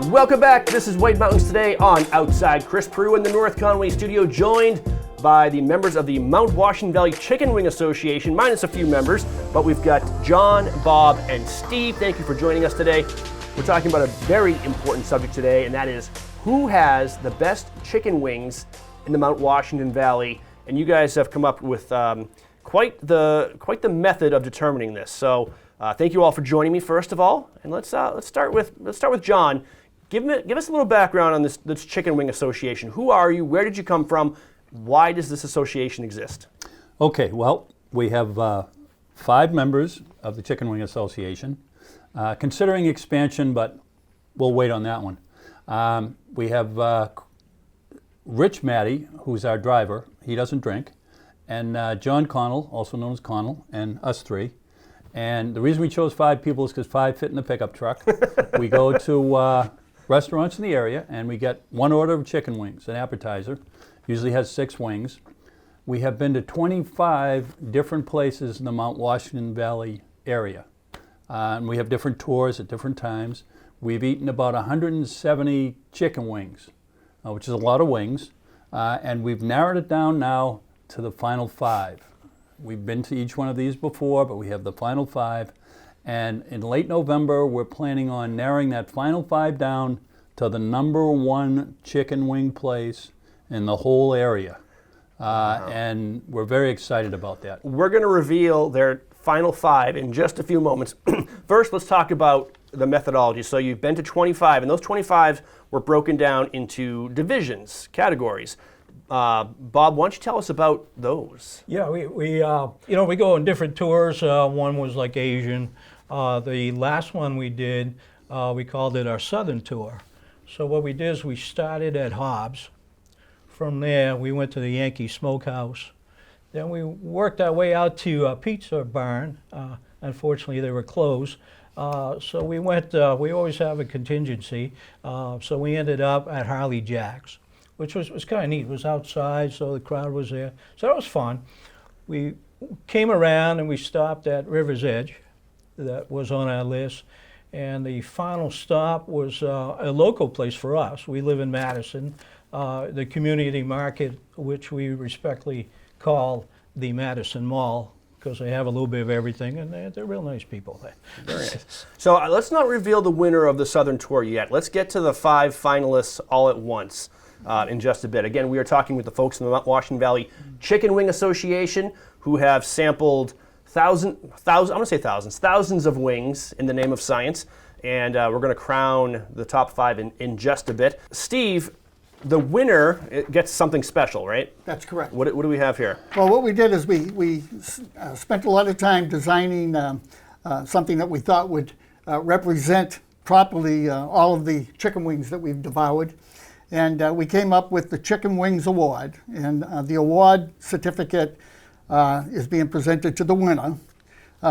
Welcome back. This is White Mountains Today on Outside. Chris Prue in the North Conway studio, joined by the members of the Mount Washington Valley Chicken Wing Association, minus a few members, but we've got John, Bob, and Steve. Thank you for joining us today. We're talking about a very important subject today, and that is who has the best chicken wings in the Mount Washington Valley. And you guys have come up with quite the method of determining this. So thank you all for joining me, first of all. And let's start with John. Give us a little background on this Chicken Wing Association. Who are you? Where did you come from? Why does this association exist? Okay, well, we have 5 members of the Chicken Wing Association. Considering expansion, but we'll wait on that one. We have Rich Matty, who's our driver. He doesn't drink. And John Connell, also known as Connell, and us 3. And the reason we chose 5 people is because 5 fit in the pickup truck. We go to restaurants in the area, and we get 1 order of chicken wings, an appetizer. Usually has 6 wings. We have been to 25 different places in the Mount Washington Valley area. And we have different tours at different times. We've eaten about 170 chicken wings, which is a lot of wings. And we've narrowed it down now to the final 5. We've been to each one of these before, but we have the final 5. And in late November, we're planning on narrowing that final 5 down to the number 1 chicken wing place in the whole area. And we're very excited about that. We're going to reveal their final 5 in just a few moments. First, let's talk about the methodology. So you've been to 25, and those 25 were broken down into divisions, categories. Bob, why don't you tell us about those? Yeah, we go on different tours. One was like Asian. The last one we did, we called it our Southern Tour. So what we did is we started at Hobbs. From there, we went to the Yankee Smokehouse. Then we worked our way out to Pizza Barn. Unfortunately, they were closed. So we went, we always have a contingency. So we ended up at Harley Jack's, which was kind of neat. It was outside, so the crowd was there. So that was fun. We came around and we stopped at River's Edge. That was on our list. And the final stop was a local place for us. We live in Madison, the community market, which we respectfully call the Madison Mall, because they have a little bit of everything, and they're real nice people there. Very nice. So let's not reveal the winner of the Southern Tour yet. Let's get to the 5 finalists all at once in just a bit. Again, we are talking with the folks in the Mount Washington Valley Chicken Wing Association, who have sampled thousands of wings in the name of science, and we're going to crown the top 5 in just a bit. Steve, the winner gets something special, right? That's correct. What do we have here? Well, what we did is we spent a lot of time designing something that we thought would represent properly all of the chicken wings that we've devoured. And we came up with the Chicken Wings Award. And the award certificate is being presented to the winner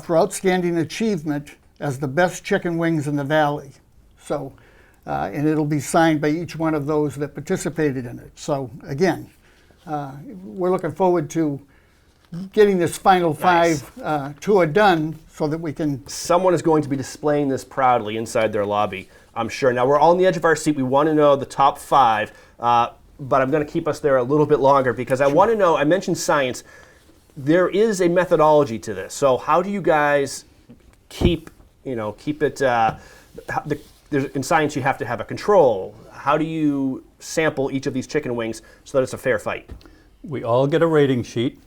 for outstanding achievement as the best chicken wings in the valley. So, and it'll be signed by each one of those that participated in it. So again, we're looking forward to getting this final 5 tour done so that we can... Someone is going to be displaying this proudly inside their lobby, I'm sure. Now, we're all on the edge of our seat. We want to know the top 5, but I'm going to keep us there a little bit longer because I want to know, I mentioned science. There is a methodology to this. So how do you guys keep it, in science you have to have a control. How do you sample each of these chicken wings so that it's a fair fight? We all get a rating sheet.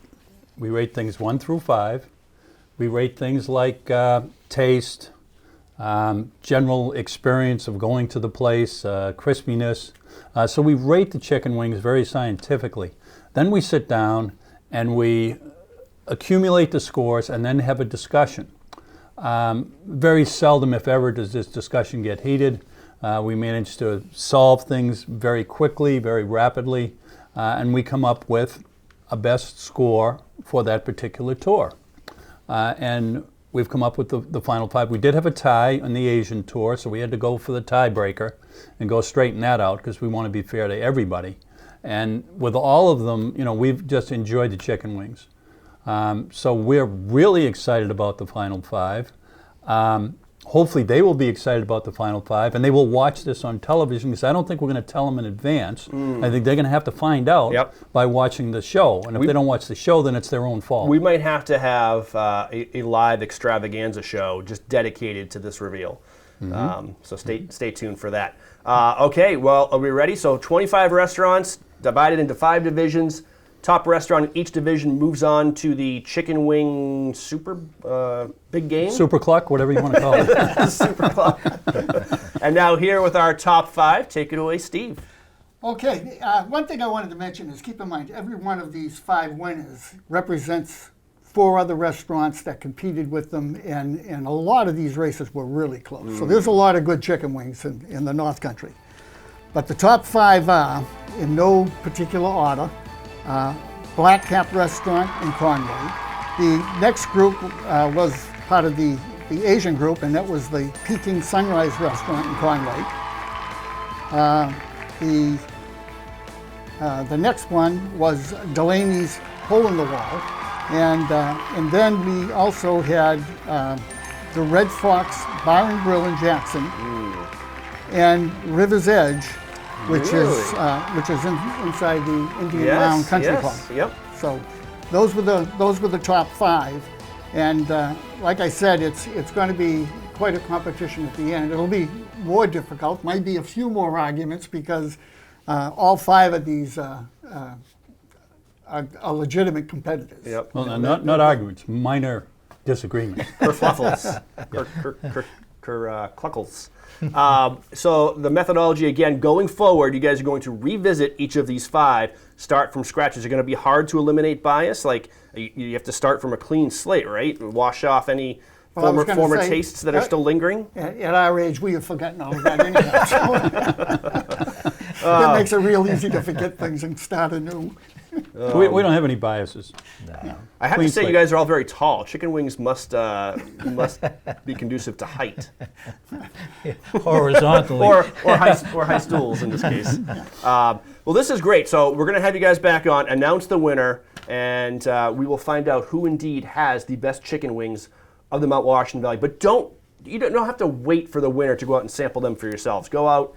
We rate things 1 through 5. We rate things like taste, general experience of going to the place, crispiness. So we rate the chicken wings very scientifically. Then we sit down and we accumulate the scores and then have a discussion. Very seldom, if ever, does this discussion get heated. We manage to solve things very quickly, very rapidly, and we come up with a best score for that particular tour. And we've come up with the final 5. We did have a tie on the Asian tour, so we had to go for the tiebreaker and go straighten that out because we want to be fair to everybody. And with all of them, we've just enjoyed the chicken wings. So we're really excited about the final 5. hopefully they will be excited about the Final Five, and they will watch this on television, because I don't think we're going to tell them in advance. I think they're going to have to find out by watching the show. And if they don't watch the show, then it's their own fault. We might have to have a live extravaganza show just dedicated to this reveal. So stay tuned for that. Okay, well, are we ready? So 25 restaurants divided into 5 divisions. Top restaurant in each division moves on to the chicken wing super big game. Super Cluck, whatever you want to call it. Super Cluck. And now here with our top 5, take it away, Steve. Okay, one thing I wanted to mention is keep in mind every one of these 5 winners represents 4 other restaurants that competed with them, and a lot of these races were really close. So there's a lot of good chicken wings in the North Country. But the top 5 are, in no particular order, Black Cap Restaurant in Conway. The next group was part of the Asian group, and that was the Peking Sunrise Restaurant in Conway. The next one was Delaney's Hole in the Wall, and then we also had the Red Fox Bar and Grille in Jackson, and River's Edge, which is inside the Indian Mound Country Club. Yep. So those were the top 5, and like I said, it's going to be quite a competition at the end. It'll be more difficult. Might be a few more arguments because all 5 of these are legitimate competitors. Yep. Well, not arguments, minor disagreements. Kerfluffles. Cluckles. So the methodology, again, going forward, you guys are going to revisit each of these 5, start from scratch. Is it going to be hard to eliminate bias? Like, you have to start from a clean slate, right? Wash off any former tastes that are still lingering? At our age, we have forgotten all of that anyhow. That makes it real easy to forget things and start anew. We don't have any biases. No. I have to say, you guys are all very tall. Chicken wings must be conducive to height. Horizontally. or high stools in this case. Well, this is great. So we're going to have you guys back on, announce the winner, and we will find out who indeed has the best chicken wings of the Mount Washington Valley. But you don't have to wait for the winner to go out and sample them for yourselves. Go out,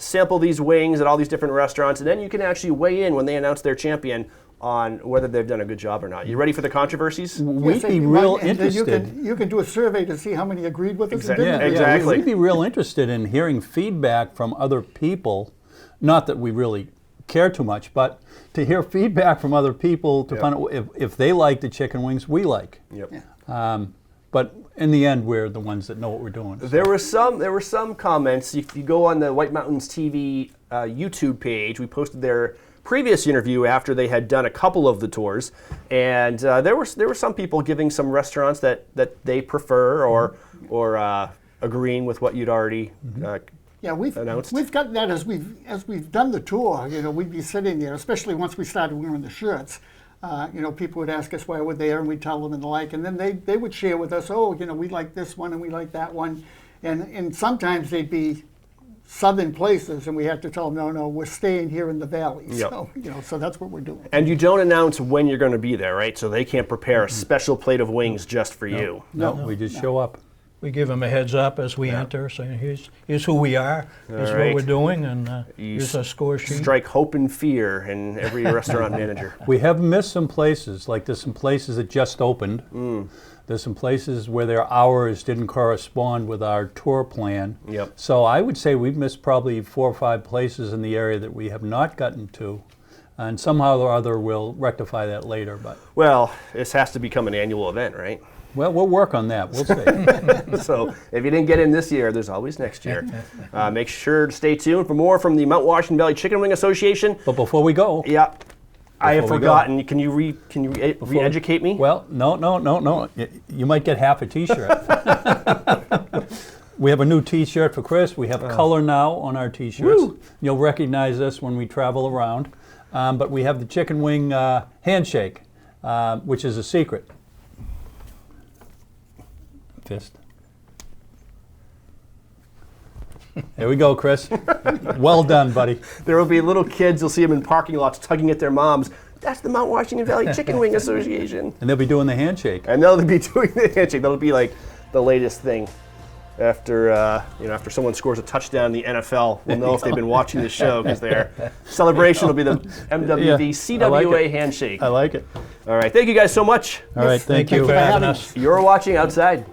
sample these wings at all these different restaurants, and then you can actually weigh in when they announce their champion on whether they've done a good job or not. You ready for the controversies? We'd be real interested. You can do a survey to see how many agreed with us. Exactly. And didn't. Exactly. We'd be real interested in hearing feedback from other people. Not that we really care too much, but to hear feedback from other people to find out if they like the chicken wings we like. Yep. Yeah. But in the end, we're the ones that know what we're doing. So. There were some comments. If you go on the White Mountains TV YouTube page, we posted their previous interview after they had done a couple of the tours, and there were some people giving some restaurants that they prefer or agreeing with what you'd already announced. We've gotten that as we've done the tour. We'd be sitting there, especially once we started wearing the shirts. People would ask us why we're there, and we'd tell them and the like, and then they would share with us, we like this one and we like that one, and sometimes they'd be southern places, and we had to tell them, no, we're staying here in the valley. Yep. So, so that's what we're doing. And you don't announce when you're going to be there, right? So they can't prepare a special plate of wings just for you. No, we just show up. We give them a heads up as we enter, saying here's who we are, here's what we're doing, and here's our score sheet. Strike hope and fear in every restaurant manager. We have missed some places, like there's some places that just opened. There's some places where their hours didn't correspond with our tour plan. Yep. So I would say we've missed probably 4 or 5 places in the area that we have not gotten to. And somehow or other we'll rectify that later. But Well, this has to become an annual event, right? well, we'll work on that. We'll see. So if you didn't get in this year, there's always next year. Make sure to stay tuned for more from the Mount Washington Valley Chicken Wing Association. But before we go, I have Before we go. forgotten. Can you re-educate me? well, no. You might get half a T-shirt. We have a new T-shirt for Chris. We have color now on our T-shirts. Woo. You'll recognize us when we travel around. But we have the chicken wing handshake, which is a secret. Fist. There we go, Chris. Well done, buddy. There will be little kids. You'll see them in parking lots tugging at their moms. That's the Mount Washington Valley Chicken Wing Association. And they'll be doing the handshake. And they'll be doing the handshake. That'll be like the latest thing. after someone scores a touchdown in the NFL, we'll know if they've been watching the show, because their celebration will be the MWVCWA handshake. I like it. All right, thank you guys so much. All right, thank you for having us. You're watching Outside.